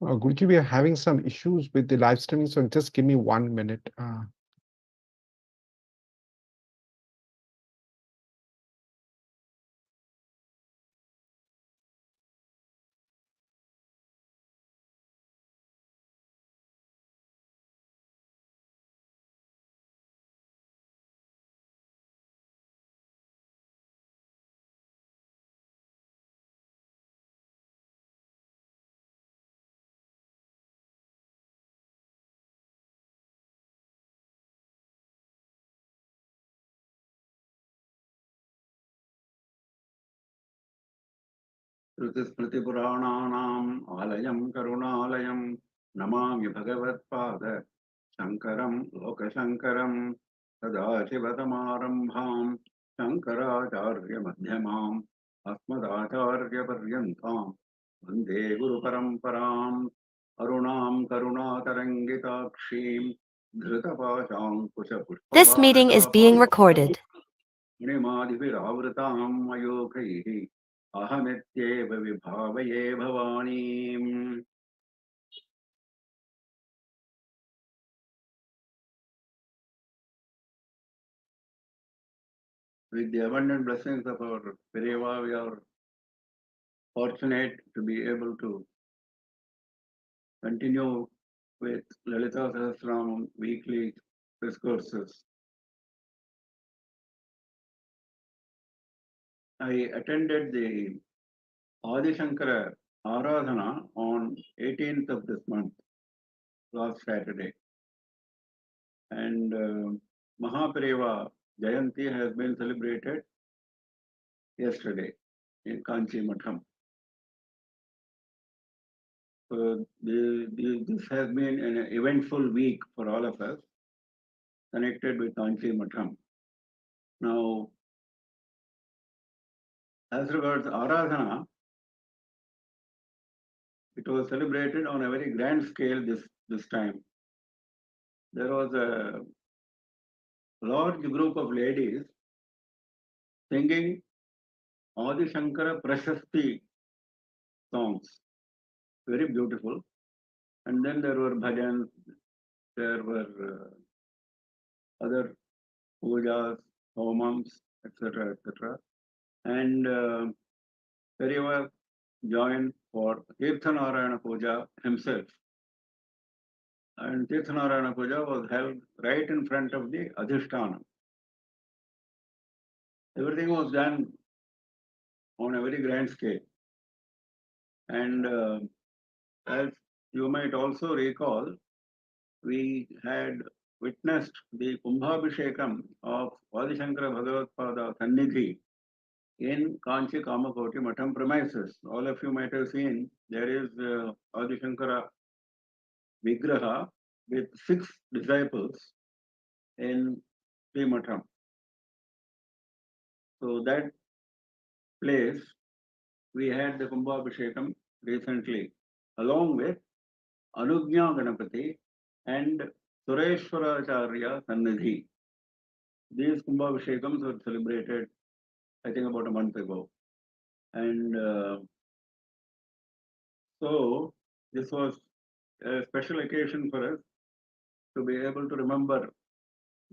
Guruji, we are having some issues with the live streaming, so just give me 1 minute. श्रुतिस्मृतिपुराणानाम् आलयं करुणालयं नमामि भगवत्पाद शङ्करं लोकशङ्करं सदाशिवसमारम्भां शङ्कराचार्यमध्यमाम् अस्मदाचार्यपर्यन्तां वन्दे गुरुपरम्पराम् अरुणां करुणातरङ्गिताक्षीं This meeting is being धृतपाशाङ्कुशपुष्पबाणचापाम् recorded. मणिमादिभिरावृतां मयूखैः अहमित्येव विभावये भवानीम्. With the abundant blessings of our Periyava, we are fortunate to be able to continue with Lalitha Sahasranama weekly discourses. I attended the Adi Shankara Aradhana on 18th of this month, last Saturday. And Mahaperiyava Jayanti has been celebrated yesterday in Kanchi Matham. So this has been an eventful week for all of us connected with Kanchi Matham. Now, as regards Aradhana, it was celebrated on a very grand scale this time. There was a large group of ladies singing Adi Shankara Prashasti songs, very beautiful. And then there were bhajans, there were other pujas, homams, etc., etc. And Periyava joined for Tirthanarayana Puja himself. And Tirthanarayana Puja was held right in front of the Adhishthana. Everything was done on a very grand scale. And as you might also recall, we had witnessed the Kumbhabhishekam of Adishankara Bhagavatpada Sannidhi in Kanchi Kamakoti Matham premises. All of you might have seen there is Adishankara Vigraha with 6 disciples in Sri Matham. So that place, we had the Kumbhabhishekam recently, along with Anugnya Ganapati and Sureshwaracharya Sannidhi. These Kumbhabhishekams were celebrated, I think, about a month ago. And so this was a special occasion for us to be able to remember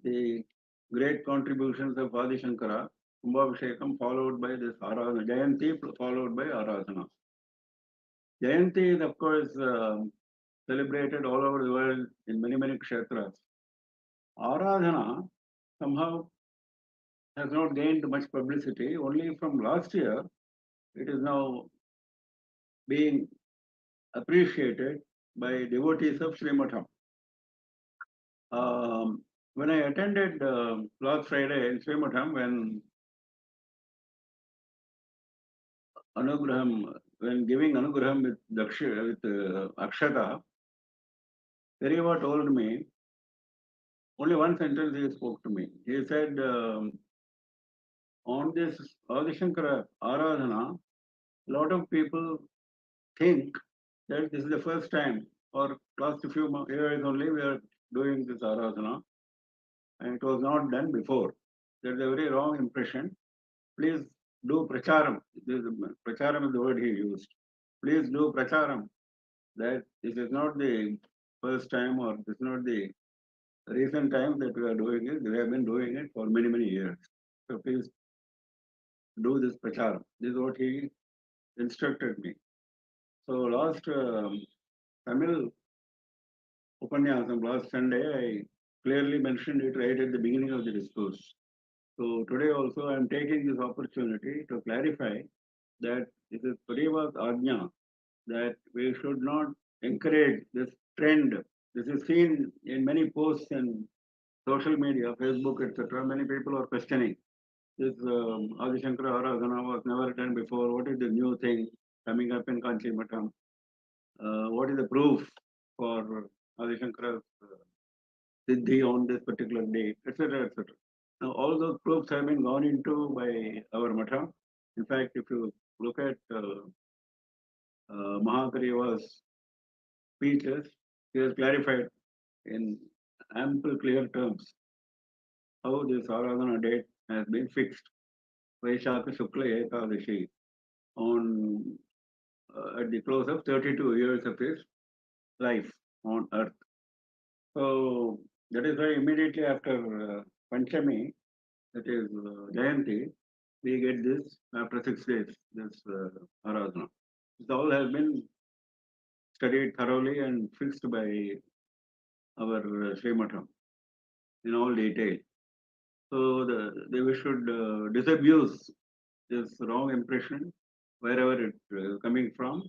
the great contributions of Adi Shankara, Kumbhabhishekam followed by this Aradhana, Jayanti followed by Aradhana. Jayanti is, of course, celebrated all over the world in many, many kshetras. Aradhana somehow has not gained much publicity. Only from last year, it is now being appreciated by devotees of Sri Matham. When I attended last Friday in Sri Matham, when giving Anugraham with Akshata, Periyava told me, only one sentence he spoke to me. He said, on this Adi Shankara Aradhana, a lot of people think that this is the first time, or last few years only, we are doing this Aradhana, and it was not done before. There's a very wrong impression. Please do pracharam. Pracharam is the word he used. Please do pracharam. that this is not the first time or this is not the recent time that we are doing it. We have been doing it for many, many years. So please do this pracharam. This is what he instructed me. So last Tamil Upanyasam, last Sunday, I clearly mentioned it right at the beginning of the discourse. So today also I am taking this opportunity to clarify that this is Pariva's Ajna, that we should not encourage this trend. This is seen in many posts in social media, Facebook, etc. Many people are questioning. This Adi Shankara Aradhana was never done before. What is the new thing coming up in Kanchi Matam? What is the proof for Adi Shankara's Siddhi on this particular date, etc., etc. Now, all those proofs have been gone into by our Matha. In fact, if you look at Mahapariva's speeches, he has clarified in ample, clear terms how this Aradhana date has been fixed. Vaishakha Shukla Ekadashi on at the close of 32 years of his life on earth. So that is why immediately after Panchami, that is Jayanti, we get this after 6 days, this Aradhana. This all has been studied thoroughly and fixed by our Srimatham in all detail. So we should disabuse this wrong impression wherever it coming from,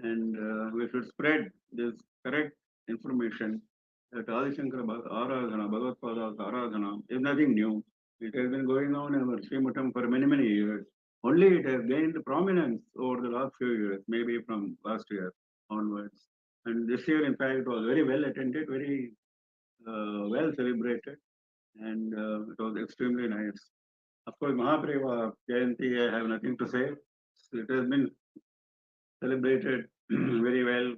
and we should spread this correct information that Adi Shankara Aradhana, Bhagavad Pada's Aradhana is nothing new. It has been going on in our Srimatham for many, many years. Only it has gained prominence over the last few years, maybe from last year onwards. And this year, in fact, it was very well attended, very well celebrated, and it was extremely nice. Of course, Mahaprabhu Jayanti, I have nothing to say. It has been celebrated very well,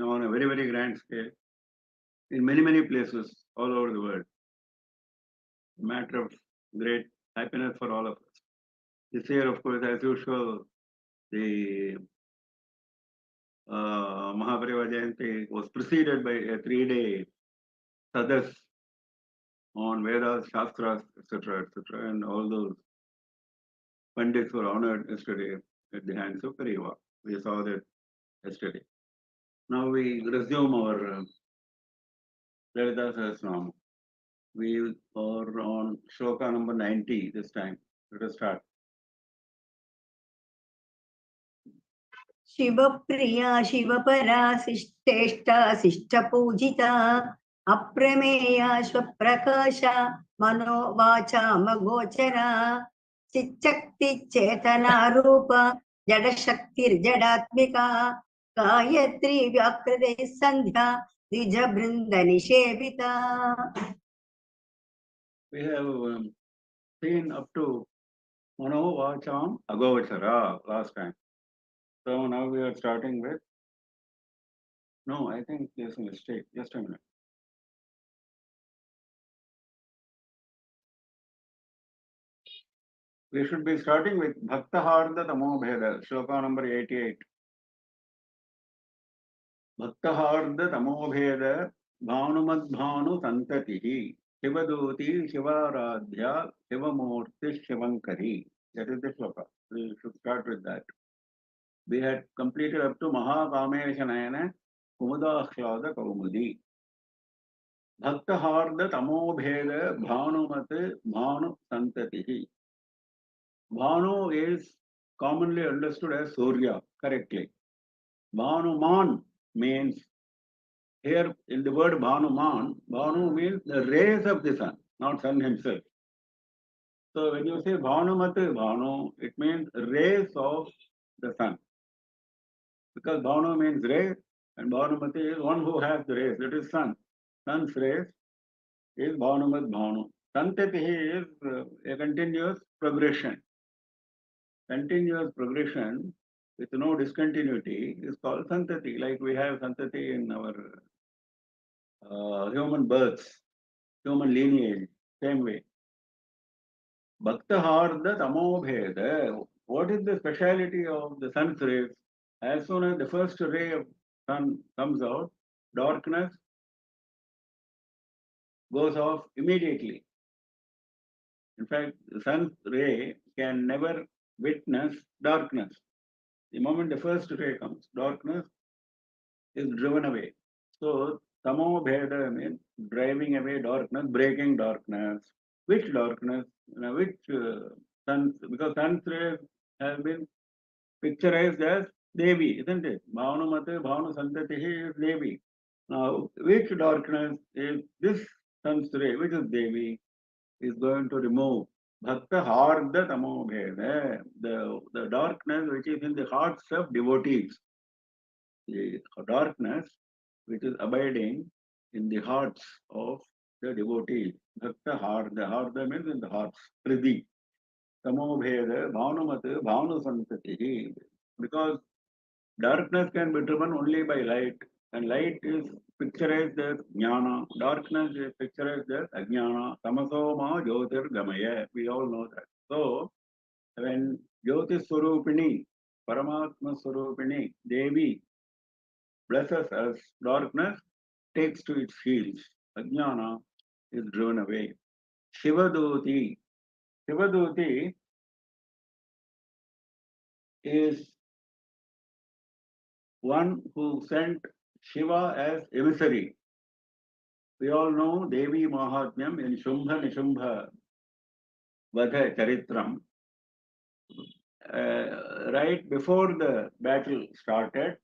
on a very, very grand scale in many, many places all over the world. A matter of great happiness for all of us. This year, of course, as usual, the Mahaprabhu Jayanti was preceded by a 3-day sadas on Vedas, Shastras, etc., etc., and all those Pandits were honored yesterday at the hands of Seva. We saw that yesterday. Now we resume our Lalitha Sahasranama. We are on shloka number 90 this time. Let us start. Shivpriya शिवपरा शिष्टेष्टा शिष्टपूजिता अप्रमेया स्वप्रकाशा मनोवाचा मगोचरा चिच्चक्तिचेतना रूप जडशक्तिर्जडात्मिका गायत्री व्याकृते संध्या द्विजबृन्दनिषेविता. We have seen up to Mano Vacham Agovachara last time. So now we are starting with. No, I think there's a mistake. Just a minute. We should be starting with Bhaktaharda Tamobheda, shloka number 88. Bhaktaharda Tamobheda Bhanumad Santatihi Shivaduti Shivaradhya Shivamurti Shivankari. That is the shloka. We should start with that. We had completed up to Mahakameshanayana Kumudakhlada Kaumudi. Bhaktaharda Tamobheda Bhanu Santatihi. Bhanu is commonly understood as Surya, correctly. Bhanuman means, here in the word Bhanuman, Bhanu means the rays of the sun, not sun himself. So when you say Bhanumati Bhanu, it means rays of the sun. Because Bhanu means ray, and Bhanumati is one who has the rays, that is sun. Sun's rays is Bhanumat Bhanu. Santatihi is a continuous progression. Continuous progression with no discontinuity is called Santati, like we have Santati in our human births, human lineage, same way. Bhaktaharda Tamobheda. What is the speciality of the sun's rays? As soon as the first ray of sun comes out, darkness goes off immediately. In fact, the sun's ray can never witness darkness. The moment the first ray comes, darkness is driven away. So, Tamo Bheda means driving away darkness, breaking darkness. Which darkness? Which sun? Because sun's rays have been picturized as Devi, isn't it? Bhavanumate Bhavana Santatihi is Devi. Now, which darkness is this sun's ray, which is Devi, is going to remove? Bhakta Harda Tamo Bheda, the darkness which is in the hearts of devotees. The darkness which is abiding in the hearts of the devotees. Bhakta Harda, Harda means in the hearts. Pridi. Tamo Bheda, Bhavanumate Bhavana Santatihi. Because darkness can be driven only by light, and light is picturized as jnana. Darkness is picturized as ajnana. Tamaso ma jyotir gamaya. We all know that. So, when Jyoti Swarupini, Paramatma Swarupini, Devi blesses us, darkness takes to its heels. Ajnana is driven away. Shivaduti. Shivaduti is one who sent Shiva as emissary. We all know Devi Mahatmyam in Shumbha Nishumbha Vadha Charitram. Right before the battle started,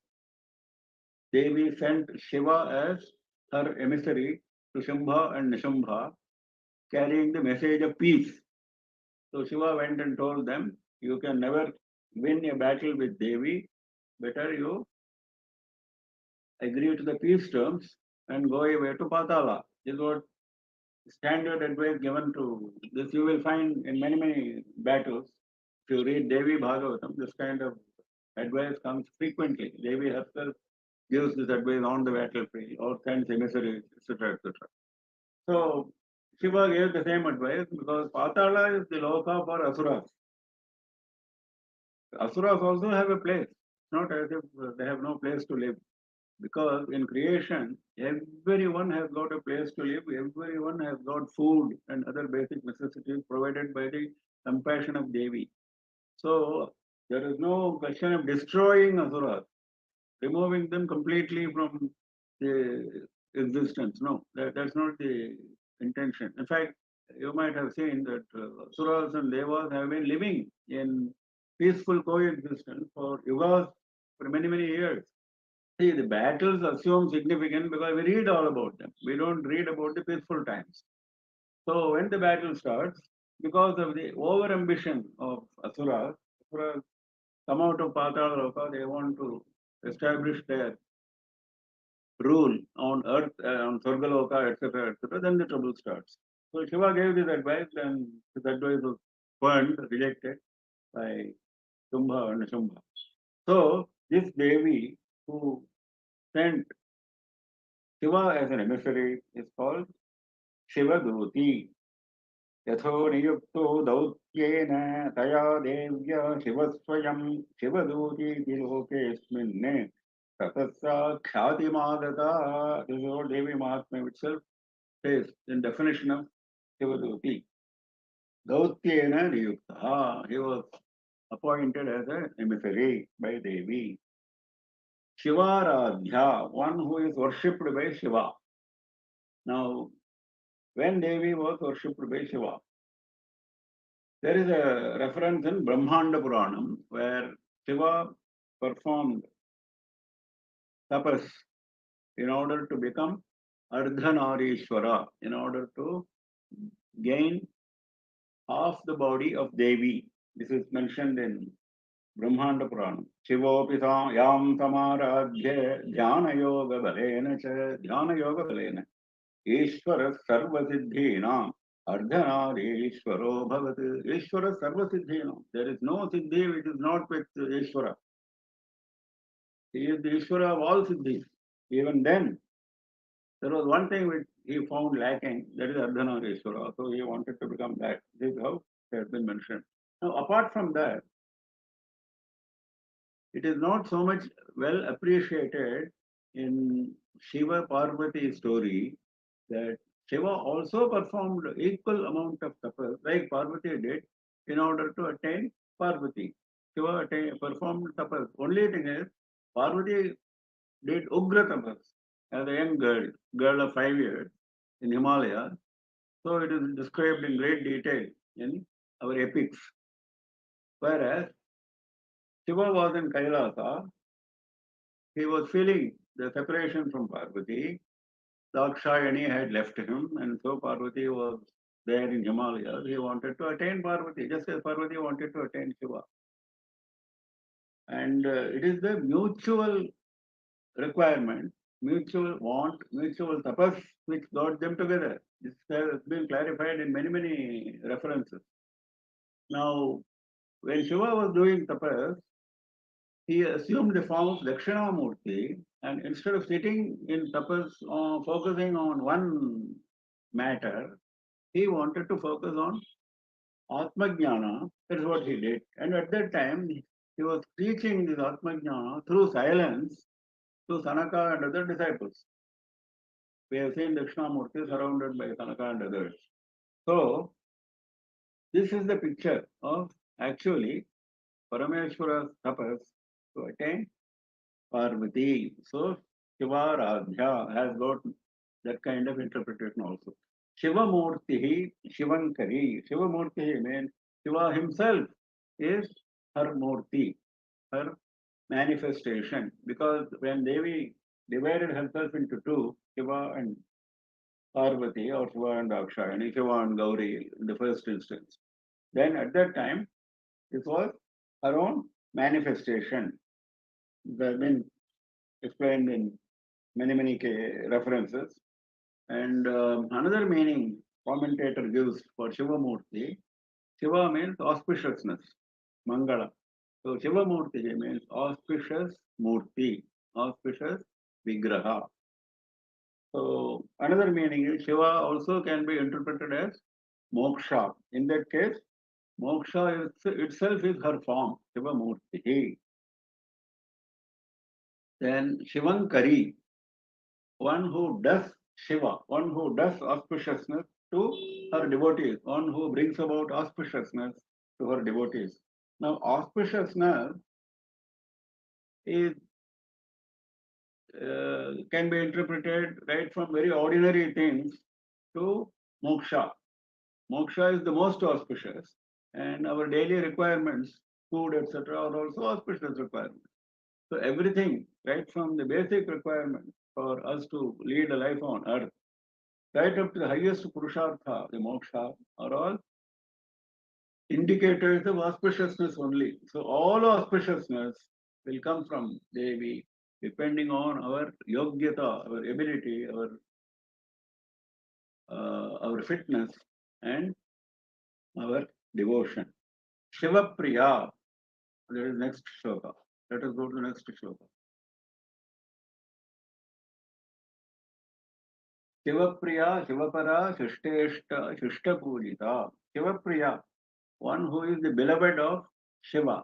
Devi sent Shiva as her emissary to Shumbha and Nishumbha, carrying the message of peace. So Shiva went and told them, you can never win a battle with Devi, better you agree to the peace terms and go away to Patala. This is what standard advice given to this. You will find in many battles. If you read Devi Bhagavatam, this kind of advice comes frequently. Devi herself gives this advice on the battlefield or sends emissaries, etc., etc. So Shiva gave the same advice because Patala is the loka for Asuras. Asuras also have a place. It's not as if they have no place to live. Because in creation, everyone has got a place to live, everyone has got food and other basic necessities provided by the compassion of Devi. So there is no question of destroying Asuras, removing them completely from the existence. No, that's not the intention. In fact, you might have seen that Asuras and Devas have been living in peaceful coexistence for yugas, for many years. See, the battles assume significance because we read all about them. We don't read about the peaceful times. So when the battle starts, because of the over-ambition of Asuras come out of Patala Loka, they want to establish their rule on earth, on Swargaloka, etc., then the trouble starts. So Shiva gave this advice, and this advice was burned, rejected by Shumbha and Shumbha. So this Devi who sent Shiva as an emissary is called Shivaduti. Yatho niyukto dautyena taya devya Shivasvayam Shivaduti tilokesminne tatasa khyati magata. This is what Devi Mahatmya itself says in definition of Shivaduti. Dautyena niyukta. He was appointed as an emissary by Devi. Shivaradhya, one who is worshipped by Shiva. Now, when Devi was worshipped by Shiva, there is a reference in Brahmanda Puranam where Shiva performed tapas in order to become Ardhanarishwara, in order to gain half the body of Devi. This is mentioned in Brahmanda Puranam. Shivopi yam samaradhya dhyana yoga balena cha dhyana yoga balena Ishvara sarvasiddhinam ardhanarishvaro bhavat. Ishvara sarvasiddhinam. There is no siddhi which is not with Ishvara. He is the Ishvara of all siddhis. Even then, there was one thing which he found lacking, that is ardhanarishvara. So he wanted to become that. This is how it has been mentioned. Now, apart from that, it is not so much well appreciated in Shiva Parvati story that Shiva also performed equal amount of tapas like Parvati did in order to attain Parvati. Shiva performed tapas. Only thing is Parvati did Ugra tapas as a young girl of 5 years in Himalaya. So it is described in great detail in our epics. Whereas Shiva was in Kailasa, he was feeling the separation from Parvati. Dakshayani had left him, and so Parvati was there in Himalayas. He wanted to attain Parvati, just as Parvati wanted to attain Shiva. And it is the mutual requirement, mutual want, mutual tapas, which got them together. This has been clarified in many, many references. Now, when Shiva was doing tapas, he assumed the form of Dakshinamurti, and instead of sitting in tapas, focusing on one matter, he wanted to focus on Atmajnana. That's what he did. And at that time, he was teaching this Atmajnana through silence to Sanaka and other disciples. We have seen Dakshinamurti surrounded by Sanaka and others. So, this is the picture of actually Parameshwara's tapas to attain Parvati. So, Shiva Radhya has got that kind of interpretation also. Shiva Murti, Shivankari. Shiva Murti means Shiva himself is her Murti, her manifestation. Because when Devi divided herself into two, Shiva and Parvati, or Shiva and Dakshayani, Shiva and Gauri in the first instance, then at that time, this was her own manifestation. That been explained in many, many references. And another meaning commentator gives for Shiva Murti, Shiva means auspiciousness, Mangala. So Shiva Murti means auspicious Murti, auspicious Vigraha. So another meaning is Shiva also can be interpreted as Moksha. In that case, Moksha itself is her form, Shiva Murti. Then Shivankari, one who does Shiva, one who does auspiciousness to her devotees, one who brings about auspiciousness to her devotees. Now, auspiciousness is can be interpreted right from very ordinary things to moksha. Moksha is the most auspicious, and our daily requirements, food, etc., are also auspicious requirements. So everything, right from the basic requirement for us to lead a life on earth, right up to the highest purushartha, the moksha, are all indicators of auspiciousness only. So all auspiciousness will come from Devi, depending on our yogyata, our ability, our fitness, and our devotion. Shiva Priya, that is next shloka. Let us go to the next shloka. Shiva Priya, Shiva Para, Shishteshta, Shishta Pujita. Shiva Priya, one who is the beloved of Shiva.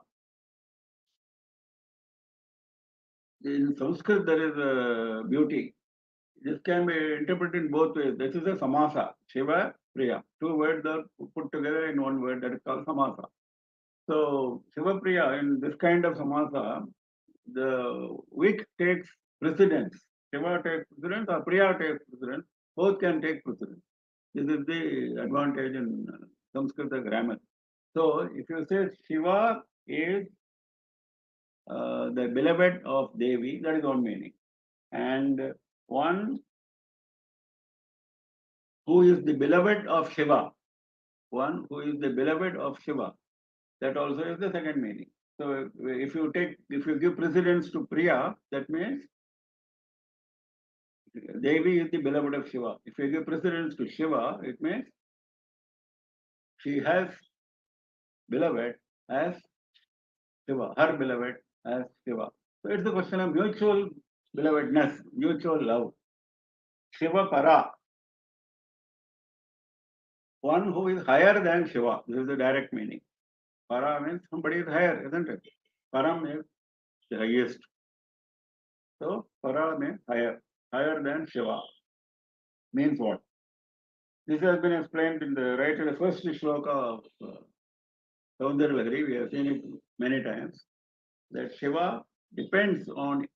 In Sanskrit, there is a beauty. This can be interpreted in both ways. This is a samasa, Shiva, Priya. Two words are put together in one word, that is called samasa. So, Shiva Priya, in this kind of samasa, the weak takes precedence. Shiva takes precedence or Priya takes precedence. Both can take precedence. This is the advantage in Sanskrit grammar. So, if you say Shiva is the beloved of Devi, that is one meaning. And one who is the beloved of Shiva, one who is the beloved of Shiva, that also is the second meaning. So if you give precedence to Priya, that means Devi is the beloved of Shiva. If you give precedence to Shiva, it means she has beloved as Shiva, her beloved as Shiva. So it's a question of mutual belovedness, mutual love. Shiva Para, one who is higher than Shiva. This is the direct meaning. Para means somebody is higher, isn't it? Param is the highest. So para means higher than Shiva. Means what? This has been explained in the first shloka of Saundarya. We have seen it many times. That Shiva depends on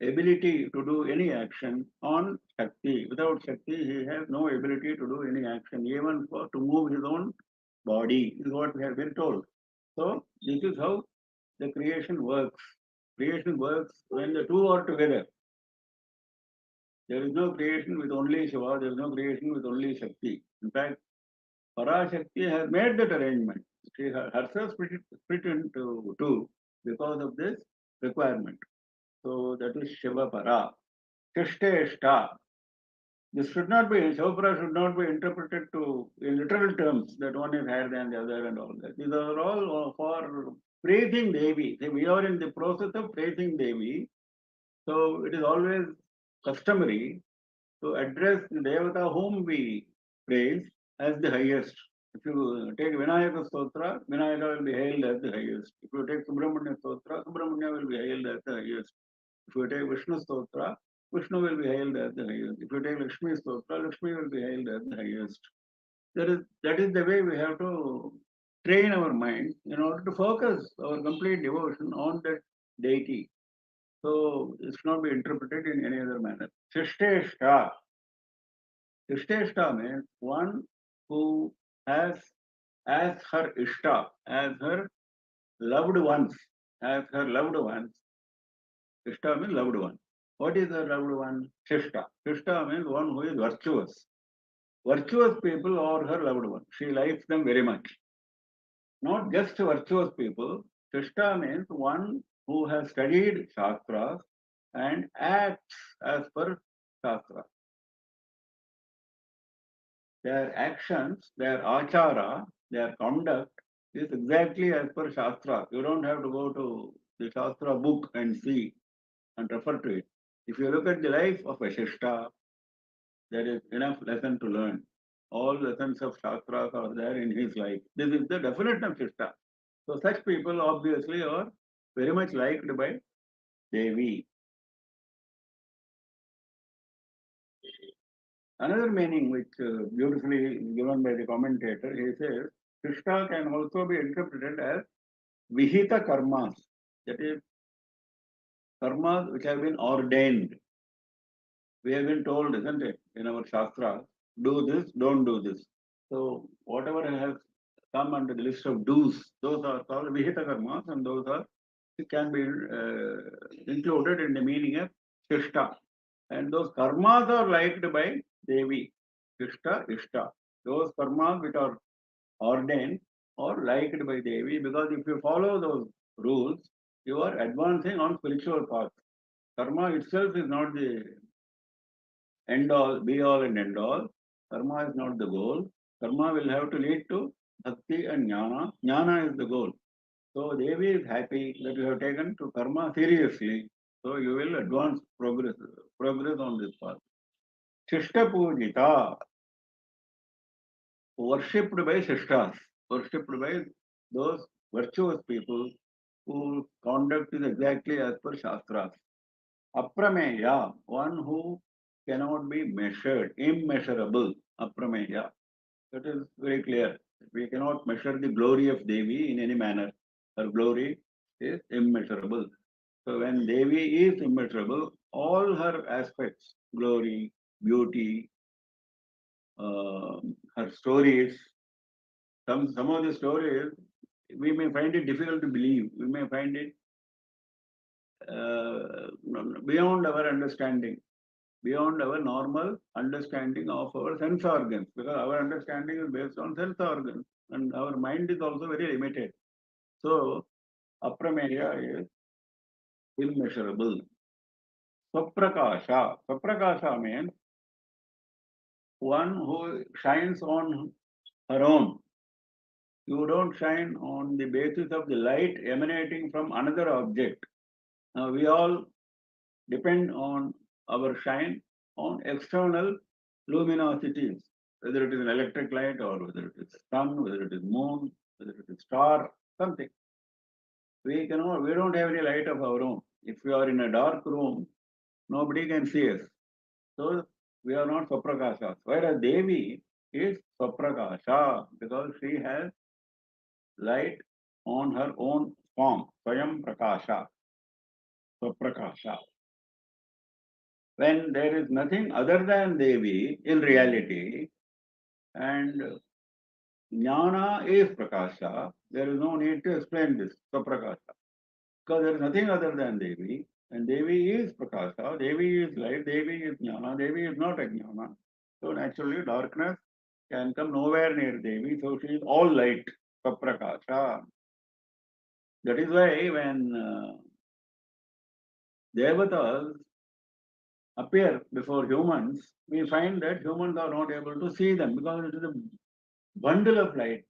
ability to do any action on Shakti. Without Shakti, he has no ability to do any action, even to move his own body, is what we have been told. So this is how the creation works. Creation works when the two are together. There is no creation with only Shiva, there is no creation with only Shakti. In fact, Parashakti has made that arrangement. She herself split into two because of this requirement. So that is Shiva Para. Tishteshta. This should not be, Shiva should not be interpreted to in literal terms that one is higher than the other and all that. These are all for praising Devi. See, we are in the process of praising Devi. So it is always customary to address the Devata whom we praise as the highest. If you take Vinayaka Stotra, Vinayaka will be hailed as the highest. If you take Subramanya Stotra, Subramanya will be hailed as the highest. If you take Vishnu Stotra, Vishnu will be hailed as the highest. If you take Lakshmi Stotra, Lakshmi will be hailed as the highest. That is the way we have to train our mind in order to focus our complete devotion on that deity. So it should not be interpreted in any other manner. Shishteshta. Shishteshta means one who has as her ishta, as her loved ones, Ishta means loved one. What is her loved one? Shishta. Shishta means one who is virtuous. Virtuous people are her loved one. She likes them very much. Not just virtuous people. Shishta means one who has studied Shastras and acts as per Shastra. Their actions, their achara, their conduct is exactly as per Shastra. You don't have to go to the Shastra book and see and refer to it. If you look at the life of a Shishta, there is enough lesson to learn. All lessons of Shastras are there in his life. This is the definition of Shishta. So such people obviously are very much liked by Devi. Another meaning which beautifully given by the commentator, he says, Shishta can also be interpreted as Vihita karmas. That is, karmas which have been ordained. We have been told, isn't it, in our Shastra, do this, don't do this. So whatever has come under the list of do's, those are called Vihita karmas, and those are can be included in the meaning of Shishta. And those karmas are liked by Devi. Shishta, Ishta. Those karmas which are ordained are liked by Devi, because if you follow those rules, you are advancing on spiritual path. Karma itself is not the end all, be all and end all. Karma is not the goal. Karma will have to lead to bhakti and jnana. Jnana is the goal. So Devi is happy that you have taken to karma seriously. So you will advance progress on this path. Shishta Pujita, worshipped by Shishtas, worshipped by those virtuous people whose conduct is exactly as per Shastras. Aprameya, one who cannot be measured, immeasurable. Aprameya. That is very clear. We cannot measure the glory of Devi in any manner. Her glory is immeasurable. So when Devi is immeasurable, all her aspects, glory, beauty, her stories, some of the stories, we may find it difficult to believe. We may find it beyond our understanding, beyond our normal understanding of our sense organs, because our understanding is based on sense organs and our mind is also very limited. So, aprameya is immeasurable. Swaprakasha. Swaprakasha means one who shines on her own. You don't shine on the basis of the light emanating from another object. Now, we all depend on our shine on external luminosities, whether it is an electric light or whether it is sun, whether it is moon, whether it is star, something. We don't have any light of our own. If we are in a dark room, nobody can see us. So we are not Swaprakasha. Whereas Devi is Swaprakasha because she has light on her own form. Swayam Prakasha. Swaprakasha. When there is nothing other than Devi in reality, and Jnana is Prakasha, there is no need to explain this, Swaprakasha. Because there is nothing other than Devi, and Devi is Prakasha, Devi is light, Devi is Jnana, Devi is not Ajnana. So naturally darkness can come nowhere near Devi, so she is all light, Swaprakasha. That is why when Devatas appear before humans, we find that humans are not able to see them because it is a bundle of light.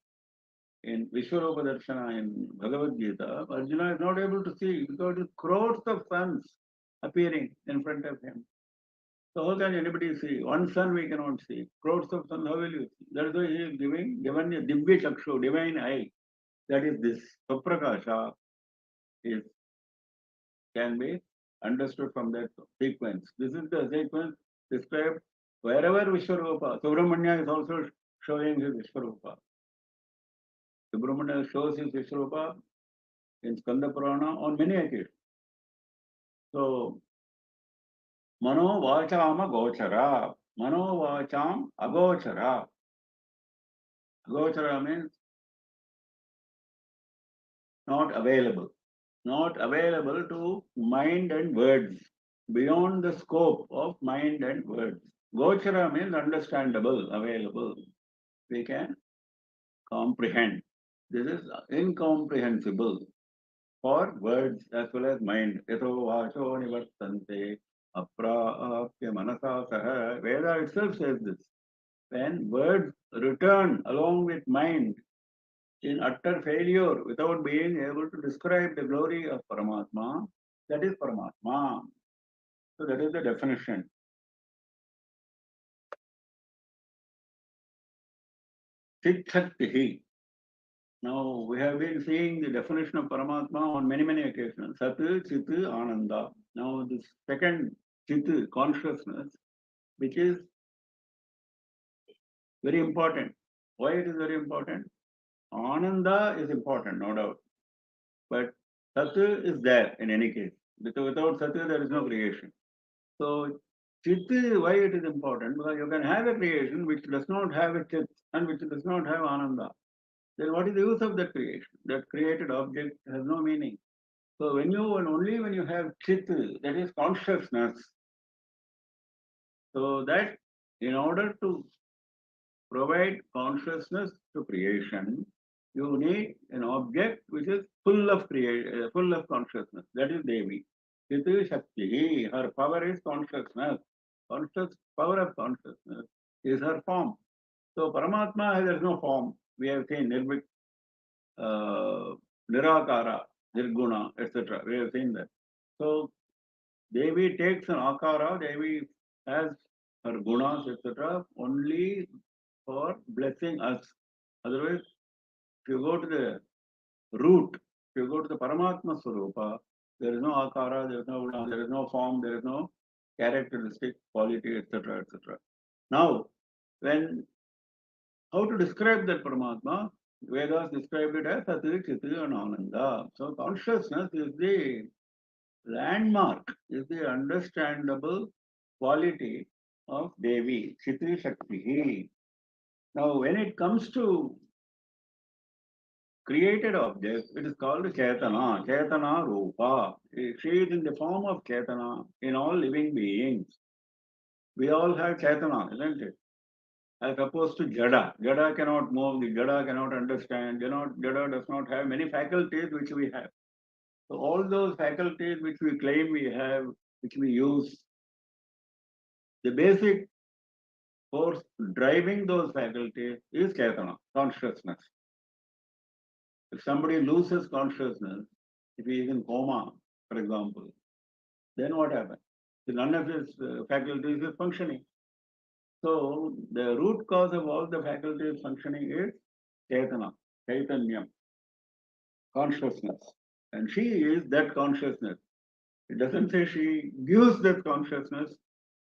In Vishwarupa Darshana in Bhagavad Gita, Arjuna is not able to see because it is crores of suns appearing in front of him. So how can anybody see? One sun we cannot see. Crores of suns, how will you see? That is why he is given a Divya Chakshu, divine eye. That is this Swaprakasha is can be understood from that sequence. This is the sequence described wherever Vishwarupa. Subramanya is also showing his Vishwarupa. Subramanya shows his Vishwarupa in Skanda Purana on many occasions. So, Mano Vachama Gochara, Mano Vacham Agochara. Agochara means not available to mind and words, beyond the scope of mind and words. Gochara means understandable, available. We can comprehend. This is incomprehensible for words as well as mind. Yato vacho nivartante apraapya manasa saha. Veda itself says this. When words return along with mind in utter failure without being able to describe the glory of Paramatma, that is Paramatma. So that is the definition. Chit Shakti. Now we have been seeing the definition of Paramatma on many occasions. Sat, Chit, Ananda. Now this second Chit, consciousness, which is very important. Why it is very important? Ananda is important, no doubt. But Sat is there in any case. Because without Sat, there is no creation. So Chit, why it is important? Because you can have a creation which does not have a Chit and which does not have Ananda. Then what is the use of that creation? That created object has no meaning. So when you and only when you have Chit, that is consciousness. So that in order to provide consciousness to creation, you need an object which is full of full of consciousness. That is Devi. Chit Shakti. Her power is consciousness. Power of consciousness is her form. So Paramatma has no form. We have seen Nirvik, Nirakara, Nirguna, etc. We have seen that. So Devi takes an akara, Devi has her gunas, etc. only for blessing us. Otherwise, if you go to the root, if you go to the Paramatma Swarupa, there is no akara, there is no guna, there is no form, there is no characteristic, quality, etc. etc. Now, how to describe that Paramatma? Vedas described it as Sati, Chiti, and Ananda. So consciousness is the landmark, is the understandable quality of Devi, Chiti Shakti. Now, when it comes to created object, it is called Chaitana, Chaitana Rupa. She is in the form of Chaitana in all living beings. We all have Chaitana, isn't it? As opposed to Jada. Jada cannot move, the Jada cannot understand, Jada does not have many faculties which we have. So all those faculties which we claim we have, which we use, the basic force driving those faculties is Chaitana, consciousness. If somebody loses consciousness, if he is in coma, for example, then what happens? None of his faculties is functioning. So the root cause of all the faculties functioning is Chaitana, Chaitanyam, consciousness. And she is that consciousness. It doesn't say she gives that consciousness,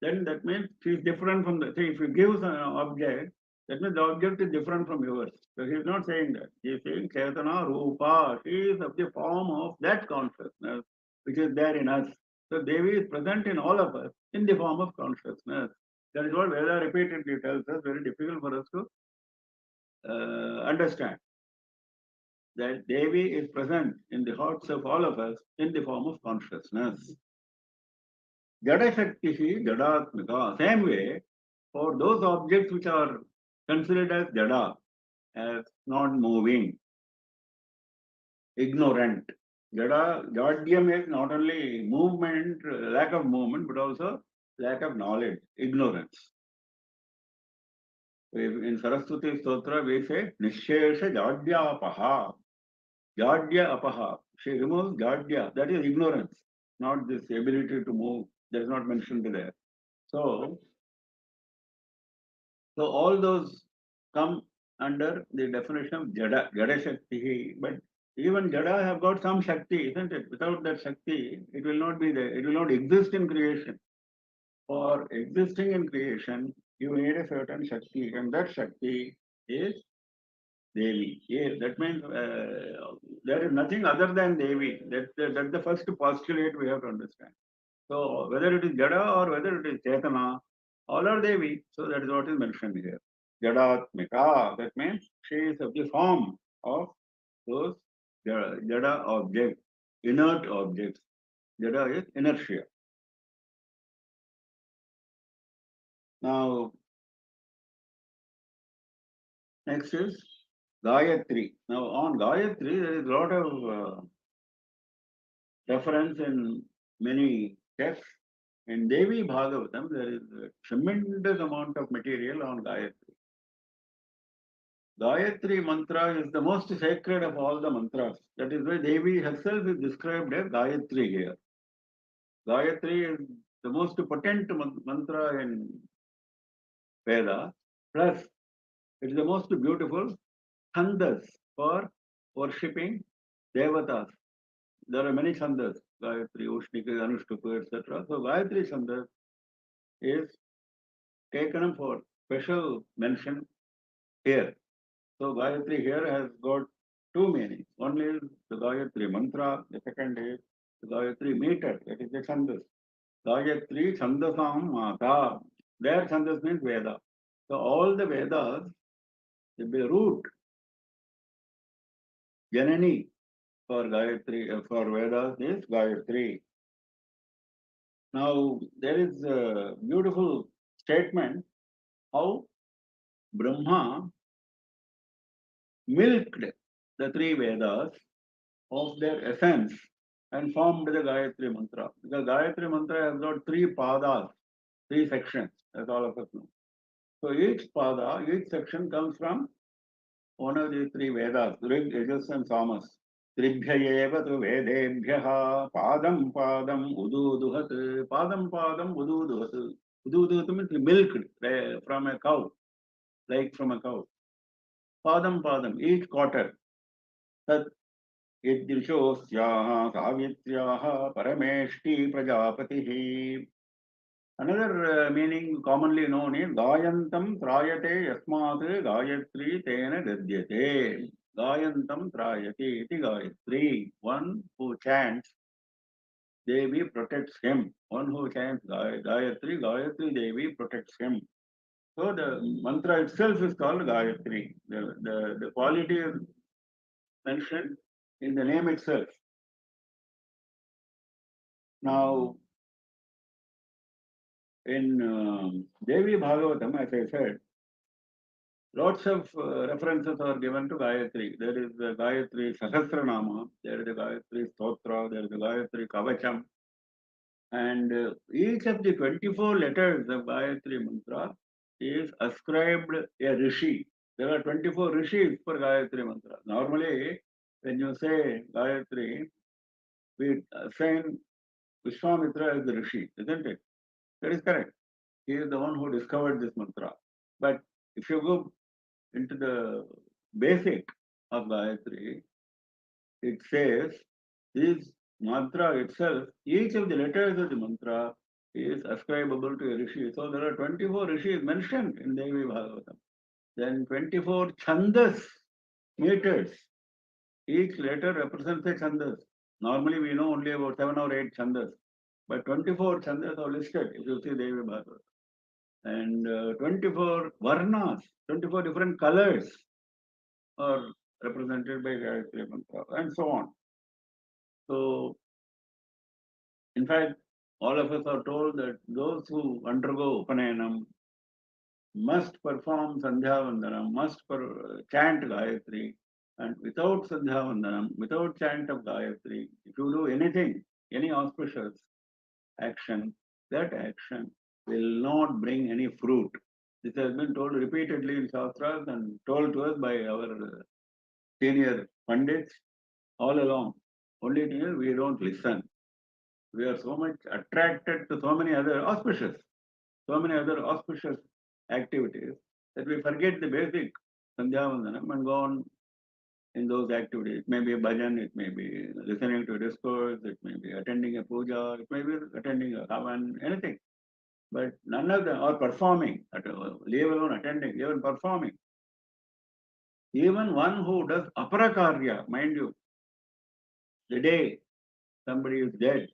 then that means she is different from the, see, if you give an object, that means the object is different from yours. So he is not saying that. He is saying Chetana Rupa, she is of the form of that consciousness which is there in us. So Devi is present in all of us in the form of consciousness. That is what Veda repeatedly tells us, very difficult for us to understand. That Devi is present in the hearts of all of us in the form of consciousness. Jada Shakti, Jadatmika. Same way, for those objects which are considered as Jada, as non-moving, ignorant. Jadyam is not only movement, lack of movement, but also lack of knowledge, ignorance. In Saraswati Stotra, we say, Nishesha Jadya Apaha. Jadya Apaha. She removes Jadya. That is ignorance, not this ability to move. That is not mentioned there. So all those come under the definition of Jada Shakti. But even Jada have got some Shakti, isn't it? Without that Shakti, it will not be there. It will not exist in creation. For existing in creation, you need a certain Shakti, and that Shakti is Devi. Yes, that means there is nothing other than Devi. That's the first postulate we have to understand. So whether it is Jada or whether it is Chetana, all are Devi. So that is what is mentioned here. Jadatmika, that means she is of the form of those Jada objects, inert objects. Jada is inertia. Now, next is Gayatri. Now, on Gayatri, there is a lot of reference in many texts. In Devi Bhagavatam, there is a tremendous amount of material on Gayatri. Gayatri mantra is the most sacred of all the mantras. That is why Devi herself is described as Gayatri here. Gayatri is the most potent mantra in Veda, plus it is the most beautiful chandas for worshipping devatas. There are many chandas, Gayatri, Ushnika, Anushtupa, etc. So Gayatri chandas is taken up for special mention here. So Gayatri here has got two meanings. One is the Gayatri mantra, the second is the Gayatri meter, that is the chandas. Gayatri Chandasam Mata. Their Chandas means Veda. So all the Vedas, the root, Janani for Gayatri, for Vedas is Gayatri. Now there is a beautiful statement how Brahma milked the three Vedas of their essence and formed the Gayatri Mantra. Because Gayatri Mantra has got three padas, three sections, as all of us know. So each pada, each section comes from one of these three Vedas, Rig, Yajus and Samas. Tribhyayeva tu Vedebhyaha Padam Padam Ududuhat. Padam Padam Ududuhat. Ududuhat means milked from a cow, like from a cow. Padam Padam, each quarter. Tat Yidrishosyaha Savityaha Parameshti Prajapatihi. Another meaning commonly known is Gayantam Trayate Yasmat Gayatri Tena Dadyate. Gayantam Trayate iti Gayatri. One who chants, Devi protects him. One who chants Gayatri, Gayatri Devi protects him. So the mantra itself is called Gayatri. The quality is mentioned in the name itself. Now, in Devi Bhagavatam, as I said, lots of references are given to Gayatri. There is the Gayatri Sahasranama, there is the Gayatri Stotra, there is the Gayatri Kavacham. And each of the 24 letters of Gayatri Mantra is ascribed a Rishi. There are 24 Rishis for Gayatri Mantra. Normally, when you say Gayatri, we assign Vishwamitra as the Rishi, isn't it? That is correct. He is the one who discovered this mantra. But if you go into the basic of Gayatri, it says these mantra itself, each of the letters of the mantra is ascribable to a rishi. So there are 24 rishis mentioned in Devi Bhagavatam. Then 24 chandas, meters. Each letter represents a chandas. Normally we know only about 7 or 8 chandas, but 24 chandas are listed if you see Devi Bhagavatam. And 24 varnas, 24 different colors are represented by Gayatri Mantra, and so on. So, in fact, all of us are told that those who undergo Upanayanam must perform Sandhya Vandanam, must chant Gayatri, and without Sandhya Vandanam, without chant of Gayatri, if you do anything, any auspicious action, that action will not bring any fruit. This has been told repeatedly in Shastras and told to us by our senior Pandits all along. Only thing is we don't listen. We are so much attracted to so many other auspicious activities that we forget the basic Sandhya Vandanam and go on in those activities. It may be a bhajan, it may be listening to a discourse, it may be attending a puja, it may be attending a havan, anything. But none of them are performing, leave alone attending, even performing. Even one who does aparakarya, mind you, the day somebody is dead,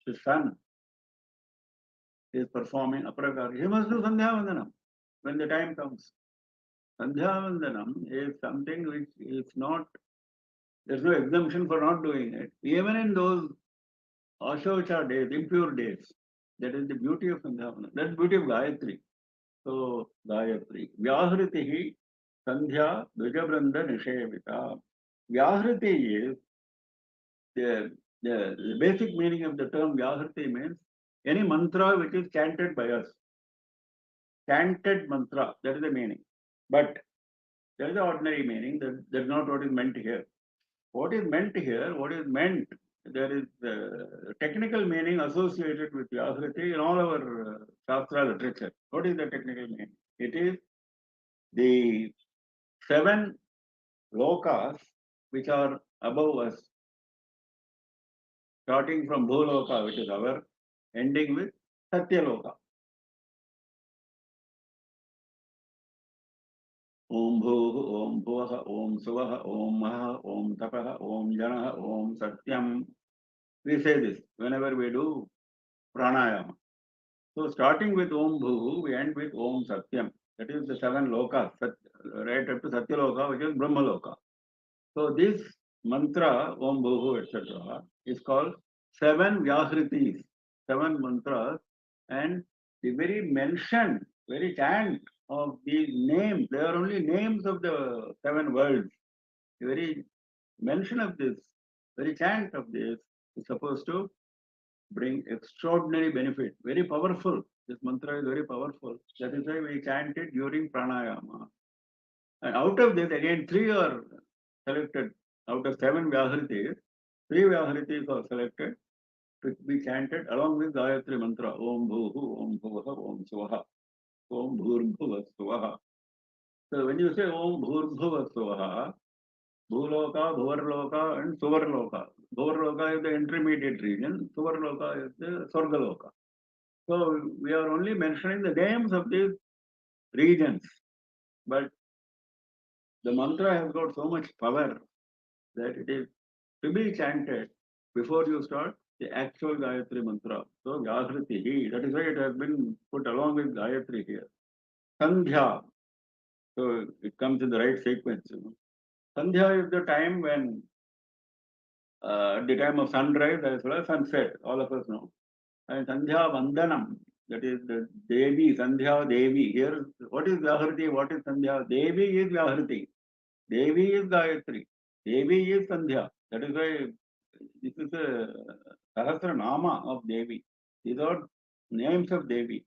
his son is performing aparakarya, he must do Sandhya Vandanam when the time comes. Sandhya Vandanam is something which is not, there's no exemption for not doing it. Even in those Ashocha days, impure days, that is the beauty of Sandhya Vandanam. That's the beauty of Gayatri. So, Gayatri. Vyahritihi Sandhya Dvijabranda Nishevita. Vyahriti is the basic meaning of the term Vyahriti means any mantra which is chanted by us. Chanted mantra, that is the meaning. But there is the ordinary meaning, that's not what is meant here. What is meant here, there is technical meaning associated with Vyahriti in all our Shastra literature. What is the technical meaning? It is the 7 lokas which are above us, starting from Bhuloka, which is our, ending with Satyaloka. Om Bhuh, Om Bhuvah, Om Suvah, Om Mahah, Om Tapah, Om Janah, Om Satyam. We say this whenever we do pranayama. So starting with Om Bhuh, we end with Om Satyam. That is the 7 lokas, right up to Satyaloka, which is Brahmaloka. So this mantra, Om Bhuh, etc., is called 7 Vyahritis, 7 mantras, and the very mention, very chant of these names, they are only names of the 7 worlds. The very mention of this, very chant of this is supposed to bring extraordinary benefit, very powerful. This mantra is very powerful. That is why we chant it during pranayama. And out of this, again, 3 are selected. Out of 7 Vyahritis, 3 Vyahritis are selected to be chanted along with Gayatri mantra. Om Bhuhu, Om Bhuvaha, Om Swaha, Om Bhurbhuva Swaha. So when you say Om Bhurbhuva Swaha, Bhuloka, Bhuvarloka, and Suvarloka. Bhuvarloka is the intermediate region, Suvarloka is the Swargaloka. So we are only mentioning the names of these regions, but the mantra has got so much power that it is to be chanted before you start the actual Gayatri mantra. So Vyahritihi, that is why it has been put along with Gayatri here. Sandhya, so it comes in the right sequence. Sandhya is the time when, the time of sunrise as well as sunset, all of us know. And Sandhya Vandanam, that is the Devi, Sandhya Devi. Here, what is Vyahriti? What is Sandhya? Devi is Vyahriti. Devi is Gayatri. Devi is Sandhya. That is why this is a Sahasranama of Devi. These are names of Devi.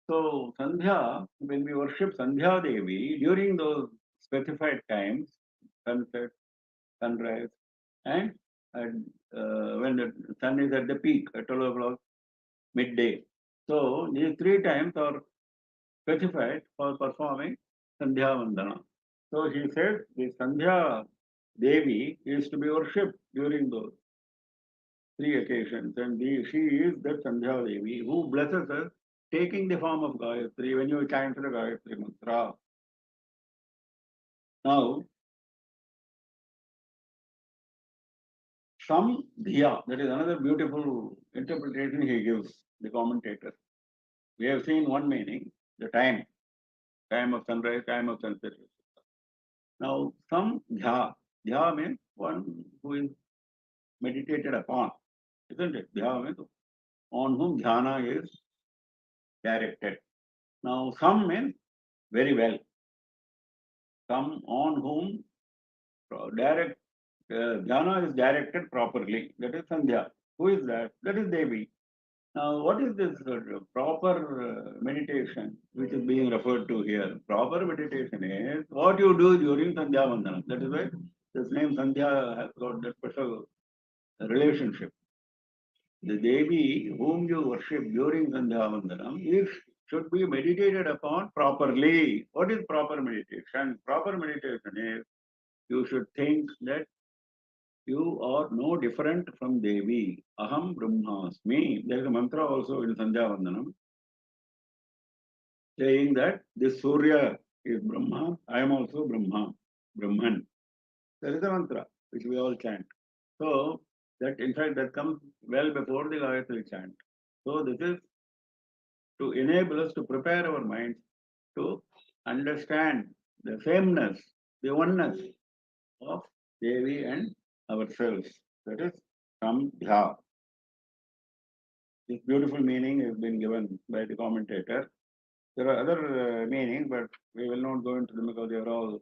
So Sandhya, when we worship Sandhya Devi, during those specified times, sunset, sunrise, and when the sun is at the peak at 12 o'clock, midday. So these 3 times are specified for performing Sandhya Vandana. So he said the Sandhya Devi is to be worshipped during those. 3 occasions, and she is the Sandhya Devi who blesses us, taking the form of Gayatri when you chant the Gayatri mantra. Now, some Dhiya, that is another beautiful interpretation he gives, the commentator. We have seen one meaning, the time of sunrise, time of sunset. Now, some Dhya, Dhya means one who is meditated upon, isn't it? Dhya means on whom dhyana is directed. Now, some means very well. Some on whom dhyana is directed properly. That is Sandhya. Who is that? That is Devi. Now, what is this proper meditation which is being referred to here? Proper meditation is what you do during Sandhya Vandana. That is why this name Sandhya has got that special relationship. The Devi whom you worship during Sandhya Vandanam should be meditated upon properly. What is proper meditation? Proper meditation is you should think that you are no different from Devi. Aham Brahmasmi. There is a mantra also in Sandhya Vandanam saying that this Surya is Brahma, I am also Brahma, Brahman. There is a mantra which we all chant. So, that in fact that comes well before the Gayatri chant. So, this is to enable us to prepare our minds to understand the sameness, the oneness of Devi and ourselves. That is Samdhya. This beautiful meaning has been given by the commentator. There are other meanings, but we will not go into them because they are all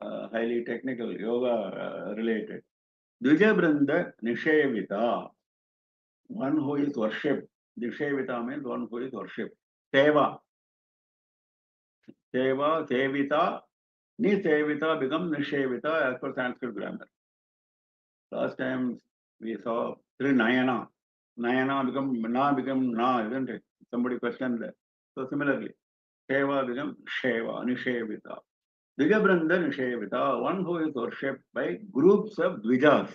highly technical, yoga related. Dvijabranda Nishevita, one who is worshipped. Nishevita means one who is worshipped. Seva. Seva, Sevita, Nisevita becomes Nishevita as per Sanskrit grammar. Last time we saw three Nayana. Nayana become Na, isn't it? Somebody questioned that. So similarly, Seva becomes Sheva, Nishevita. Dvijabranda Nishevita, one who is worshipped by groups of Dvijas.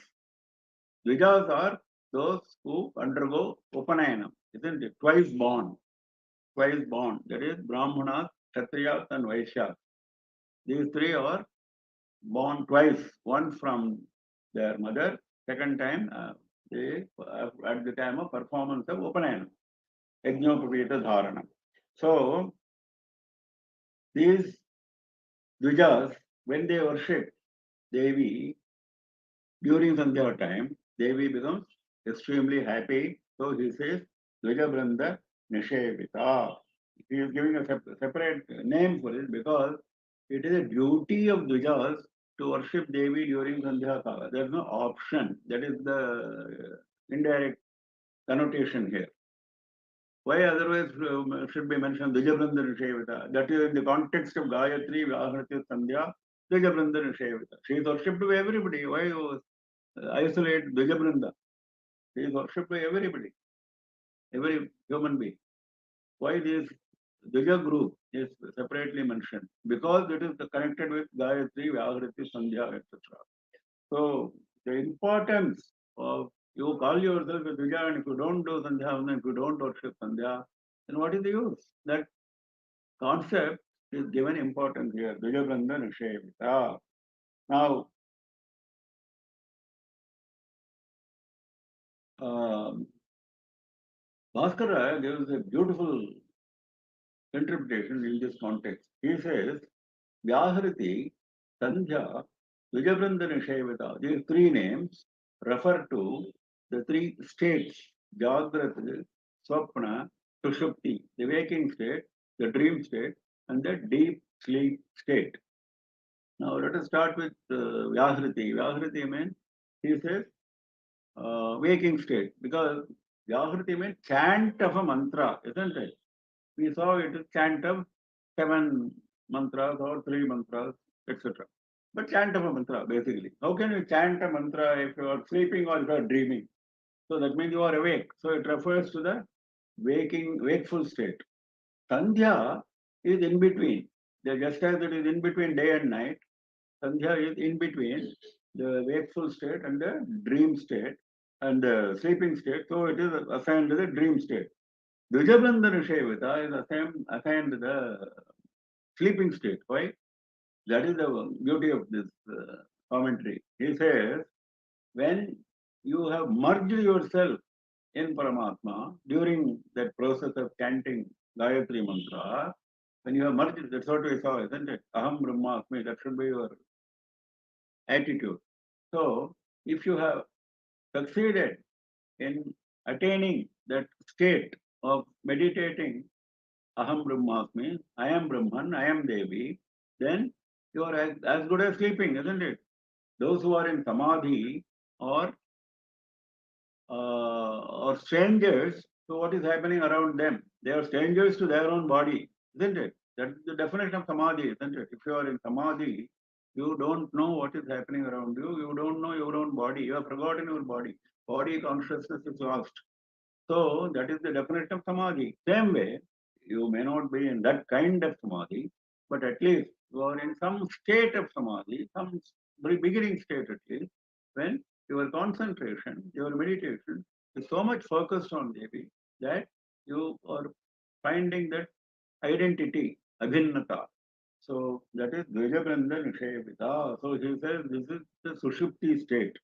Dvijas are those who undergo Upanayana, isn't it? Twice born. That is Brahmanas, Kshatriyas and Vaishyas. These three are born twice, one from their mother, second time at the time of performance of Upanayana, Yajnopavita Dharana. So, these Dvijas, when they worship Devi during Sandhya time, Devi becomes extremely happy. So he says, Dvijabranda Nishevita. He is giving a separate name for it because it is a duty of Dvijas to worship Devi during Sandhya Kala. There is no option. That is the indirect connotation here. Why otherwise should be mentioned Dvijabranda Nishevita? That is in the context of Gayatri, Vyahrati, Sandhya, Dvijabranda Nishevita. She is worshipped by everybody. Why you isolate Dvijabranda? She is worshipped by everybody, every human being. Why this Dvija group is separately mentioned? Because it is connected with Gayatri, Vyahrati, Sandhya, etc. So the importance of you call yourself a Dvija, and if you don't do Sandhya, if you don't worship Sandhya, then what is the use? That concept is given importance here. Dvija Branda Nishevita. Now, Bhaskara gives a beautiful interpretation in this context. He says, Vyahriti, Sandhya, Vijabranda Nishevita, these three names refer to the three states, Jagrata, Swapna, Sushupti, the waking state, the dream state, and the deep sleep state. Now let us start with Vyahriti. Vyahriti means, he says, waking state, because Vyahriti means chant of a mantra, isn't it? We saw it is chant of 7 mantras or 3 mantras, etc. But chant of a mantra, basically. How can you chant a mantra if you are sleeping or if you are dreaming? So that means you are awake. So it refers to the wakeful state. Sandhya is in between. Just as it is in between day and night, Sandhya is in between the wakeful state and the dream state. and the sleeping state. So it is assigned to the dream state. Dvijabrandhana Shevita is assigned to the sleeping state. Why? That is the beauty of this commentary. He says, when you have merged yourself in Paramatma during that process of chanting Gayatri Mantra, when you have merged, that's what we saw, isn't it? Aham Brahmasmi, that should be your attitude. So, if you have succeeded in attaining that state of meditating Aham Brahmasmi, I am Brahman, I am Devi, then you are as good as sleeping, isn't it? Those who are in Samadhi or strangers to what is happening around them. They are strangers to their own body, isn't it? That's the definition of Samadhi, isn't it? If you are in Samadhi, you don't know what is happening around you. You don't know your own body. You have forgotten your body. Body consciousness is lost. So that is the definition of Samadhi. Same way, you may not be in that kind of Samadhi, but at least you are in some state of Samadhi, some very beginning state at least, when your concentration, your meditation is so much focused on Devi that you are finding that identity, abhinnata. So that is Dvijabranda Nishayavita. So he says this is the Sushupti state.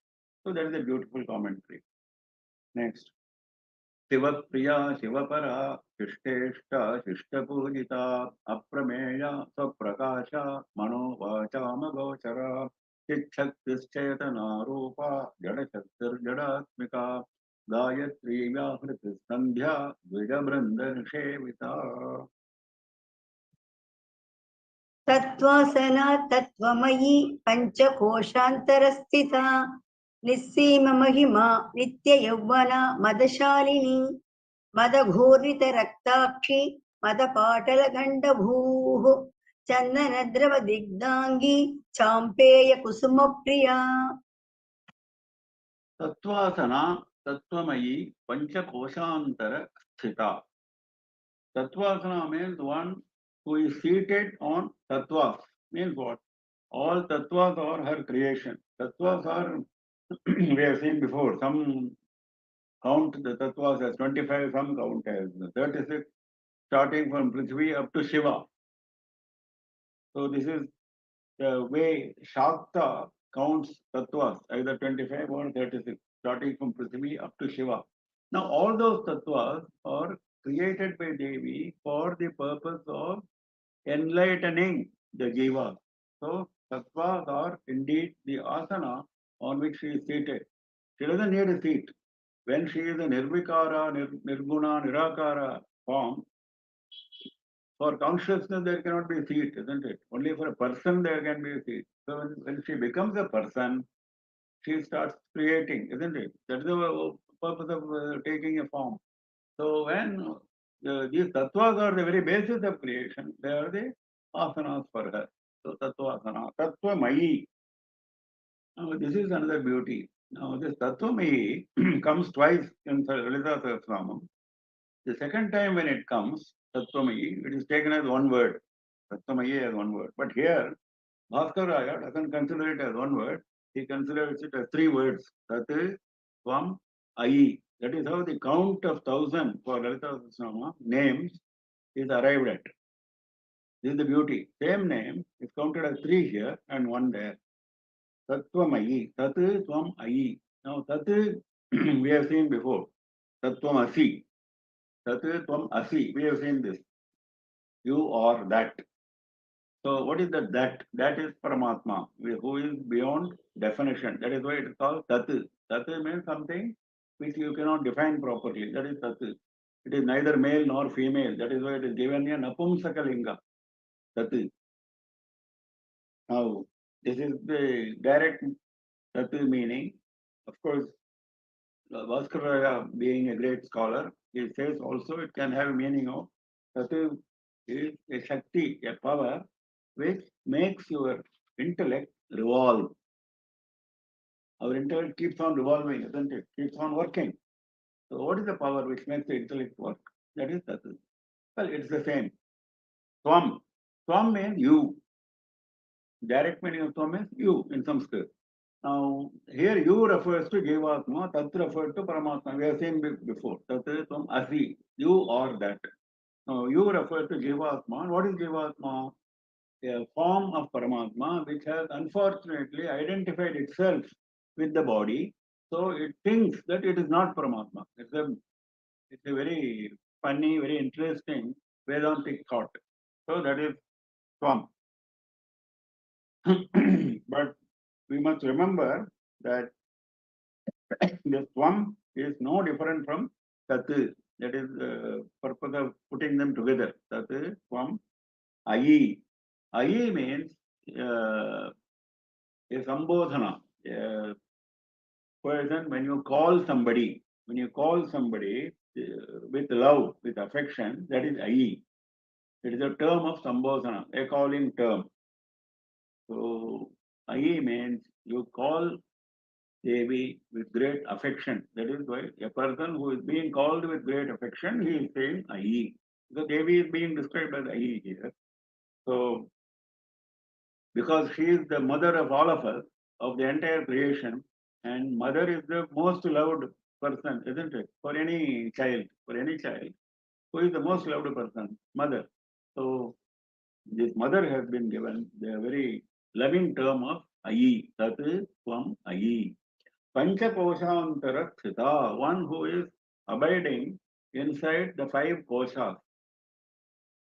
So that is a beautiful commentary. Next. Shivpriya शिवपरा शिष्टेष्टा शिष्टपूजिता अप्रमेया स्वप्रकाशा मनोवाचामगोचरा चिच्छक्तिश्चेतना रूपा जडशक्तिर्जडात्मिका गायत्री व्याहृति संध्या द्विजबृन्दनिषेविता तत्त्वासना तत्त्वमयी पञ्चकोशान्तरस्थिता निस्सीममहिमा नित्ययौवना मदशालिनी मदघोरितरक्ताक्षी मदपाटलगण्डभूः चन्दनद्रवदिग्धाङ्गी चाम्पेयकुसुमप्रिया तत्त्वासना तत्त्वमयी पंचकोशांतर स्थिता. Tattvasana means one who is seated on tattvas. Means what? All tattvas are her creation. Tattvas are, we have seen before, some count the tattvas as 25, some count as 36, starting from Prithvi up to Shiva. So this is the way Shakta counts tattvas, either 25 or 36, starting from Prithvi up to Shiva. Now all those tattvas are created by Devi for the purpose of enlightening the jiva. So tattvas are indeed the asana on which she is seated. She doesn't need a seat. When she is a nirvikara, nirguna, nirakara form, for consciousness there cannot be a seat, isn't it? Only for a person there can be a seat. So when she becomes a person, she starts creating, isn't it? That's the purpose of taking a form. So when these tattvas are the very basis of creation, they are the asanas for her. So tattvasana, tattvamayi. Now this is another beauty. Now this tattvamayi comes twice in LALITHA SAHASRANAMA. The second time when it comes, tattvamayi, it is taken as one word. Tattvamayi as one word. But here, Bhaskaraya doesn't consider it as one word. He considers it as three words. Tat, Tvam, Ayi. That is how the count of 1,000 for LALITHA SAHASRANAMA names is arrived at. This is the beauty. Same name is counted as three here and one there. Tattvamayi. Tat, Tvam, Ayi. Now, Tat we have seen before. Tattvamasi. Tat, Tvam, Asi. We have seen this. You are that. So what is that? That is Paramatma, who is beyond definition. That is why it is called Tat. Tat means something which you cannot define properly. That is Tat. It is neither male nor female. That is why it is given a Napumsakalinga. Tat. Now, this is the direct Tat meaning. Of course, Bhaskaraya being a great scholar, he says also it can have a meaning of Tat is a Shakti, a power which makes your intellect revolve. Our intellect keeps on revolving, isn't it? Keeps on working. So what is the power which makes the intellect work? That is Tat. Well, it's the same. Tvam. Tvam means you. Direct meaning of Tvam is you in Sanskrit. Now, here you refers to Jivatma, Tat refers to Paramatma. We have seen before. Tat Tvam Asi, you are that. Now, you refer to Jivatma. What is Jivatma? A form of Paramatma which has unfortunately identified itself with the body. So it thinks that it is not Paramatma. It's a very funny, very interesting Vedantic thought. So that is Tvam. But we must remember that this Tvam is no different from Tat. That is the purpose of putting them together. Tat, Tvam, Ayi. Ayi means a Sambodhana. A person, when you call somebody, with love, with affection, that is Ayi. It is a term of Sambodhana, a calling term. So, Ayi means you call Devi with great affection. That is why a person who is being called with great affection, he is saying Ayi. The Devi is being described as Ayi here. So, because she is the mother of all of us, of the entire creation, and mother is the most loved person, isn't it? For any child, who is the most loved person? Mother. So, this mother has been given the very loving term of Ayi, Tat Tvam Ayi. Panchakosantara Sthita, one who is abiding inside the five koshas.